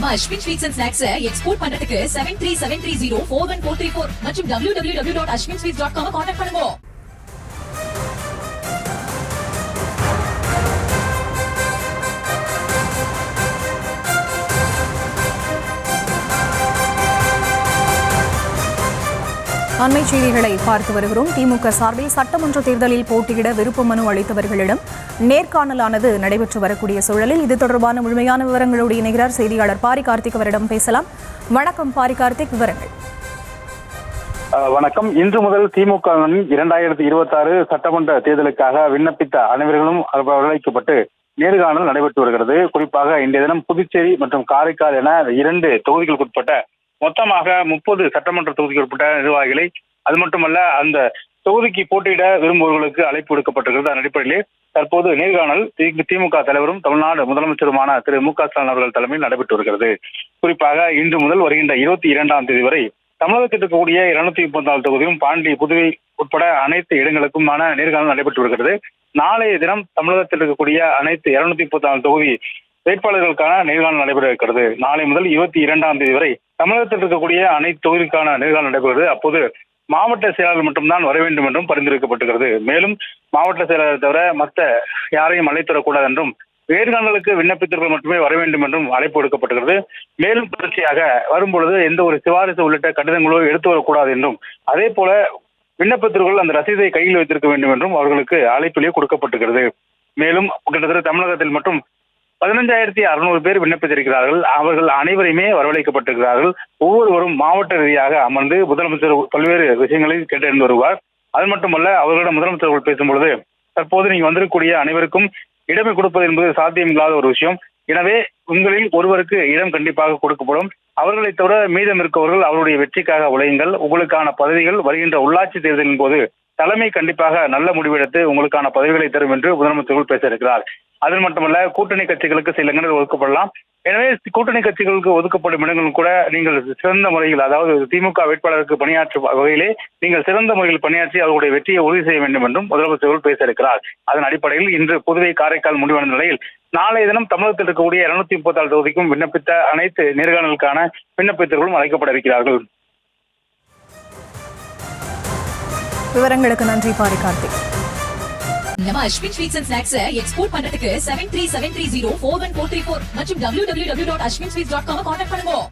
நம்ம Ashwin sweets and snacks export பண்றதுக்கு 7373041434 மற்றும் www.ashwinsweets.com கான்டாக்ட் பண்ணுங்க. அண்மை செய்திகளை பார்த்து வருகிறோம். திமுக சார்பில் சட்டமன்ற தேர்தலில் போட்டியிட விருப்ப மனு அளித்தவர்களிடம் நேர்காணலானது நடைபெற்று வரக்கூடிய சூழலில் இது தொடர்பான முழுமையான விவரங்களோடு இணைகிறார் செய்தியாளர் பாரி கார்த்திக். அவரிடம் பேசலாம். வணக்கம் பாரி கார்த்திக், விவரங்கள். வணக்கம். இன்று முதல் திமுக 2026 சட்டமன்ற தேர்தலுக்காக விண்ணப்பித்த அனைவர்களும் வரவழைக்கப்பட்டு நேர்காணல் நடைபெற்று வருகிறது. குறிப்பாக இன்றைய தினம் புதுச்சேரி மற்றும் காரைக்கால் என 2 தொகுதிகளுக்குட்பட்ட மொத்தமாக 30 சட்டமன்ற தொகுதிக்கு உட்பட்ட நிர்வாகிகளை, அது மட்டுமல்ல அந்த தொகுதிக்கு போட்டியிட விரும்புவர்களுக்கு அழைப்பு விடுக்கப்பட்டிருக்கிறது. அதன் அடிப்படையிலே தற்போது நேர்காணல் திமுக தலைவரும் தமிழ்நாடு முதலமைச்சருமான திரு மு.க. ஸ்டாலின் அவர்கள் தலைமையில் நடைபெற்று வருகிறது. குறிப்பாக இன்று முதல் வருகின்ற 22ஆம் தேதி வரை தமிழகத்தில் இருக்கக்கூடிய 234 தொகுதியும் பாண்டி, புதுவை உட்பட அனைத்து இடங்களுக்குமான நேர்காணல் நடைபெற்று வருகிறது. நாளைய தினம் தமிழகத்தில் இருக்கக்கூடிய அனைத்து 234 தொகுதி வேட்பாளர்களுக்கான நேர்காணல் நடைபெற இருக்கிறது. நாளை முதல் 22ஆம் தேதி வரை தமிழகத்தில் இருக்கக்கூடிய அனைத்து தொகுதிக்கான நேர்காணல் நடைபெறுகிறது. அப்போது மாவட்ட செயலாளர் மட்டும்தான் வர வேண்டும் என்றும் பரிந்துரைக்கப்பட்டிருக்கிறது. மேலும் மாவட்ட செயலாளர் தவிர மற்ற யாரையும் அழைத்துவரக்கூடாது என்றும், நேர்காணலுக்கு விண்ணப்பித்தவர்கள் மட்டுமே வர வேண்டும் என்றும் அழைப்பு விடுக்கப்பட்டிருக்கிறது. மேலும் தொடர்ச்சியாக வரும்பொழுது எந்த ஒரு சிபாரிசு உள்ளிட்ட கடிதங்களோ எடுத்து வரக்கூடாது என்றும், அதே போல விண்ணப்பித்தவர்கள் அந்த ரசீதை கையில் வைத்திருக்க வேண்டும் என்றும் அவர்களுக்கு அழைப்பிலேயே கொடுக்கப்பட்டிருக்கிறது. மேலும் கிட்டத்தட்ட தமிழகத்தில் மட்டும் 15,600 பேர் விண்ணப்பித்திருக்கிறார்கள். அவர்கள் அனைவரையுமே வரவழைக்கப்பட்டிருக்கிறார்கள். ஒவ்வொருவரும் மாவட்ட ரீதியாக அமர்ந்து முதலமைச்சர் பல்வேறு விஷயங்களை கேட்டறிந்து வருவார். அது மட்டுமல்ல, அவர்களிடம் முதலமைச்சர்கள் பேசும்பொழுது, தற்போது நீங்க வந்திருக்கக்கூடிய அனைவருக்கும் இடமை கொடுப்பது என்பது சாத்தியமில்லாத ஒரு விஷயம். எனவே உங்களில் ஒருவருக்கு இடம் கண்டிப்பாக கொடுக்கப்படும். அவர்களை தவிர மீதம் இருக்கவர்கள் அவருடைய வெற்றிக்காக உழையுங்கள். உங்களுக்கான பதவிகள் வருகின்ற உள்ளாட்சி தேர்தலின் போது தலைமை கண்டிப்பாக நல்ல முடிவெடுத்து உங்களுக்கான பதவிகளை தரும் என்று முதலமைச்சர்கள் பேச இருக்கிறார். அது மட்டுமல்ல, கூட்டணி கட்சிகளுக்கு சில இடங்கள் ஒதுக்கப்படலாம். எனவே கூட்டணி கட்சிகளுக்கு ஒதுக்கப்படும் இடங்கள் கூட நீங்கள் சிறந்த முறையில், அதாவது திமுக வேட்பாளருக்கு பணியாற்றும் வகையிலே நீங்கள் சிறந்த முறையில் பணியாற்றி அவர்களுடைய வெற்றியை உறுதி செய்ய வேண்டும் என்றும் முதலமைச்சர்கள் பேச இருக்கிறார். அதன் அடிப்படையில் இன்று புதுவை, காரைக்கால் முடிவான நிலையில் நாளைய தினம் தமிழகத்தில் இருக்கக்கூடிய 234 தொகுதிக்கும் விண்ணப்பித்த அனைத்து நேர்காணலுக்கான விண்ணப்பித்தவர்களும் அழைக்கப்பட இருக்கிறார்கள். விவரங்களுக்கு நன்றி பாரி கார்த்திக். நம்ம Ashwin sweets and snacks export பண்றதுக்கு 7373041434 மற்றும் www.ashwinsweets.com கான்டாக்ட் பண்ணுங்க.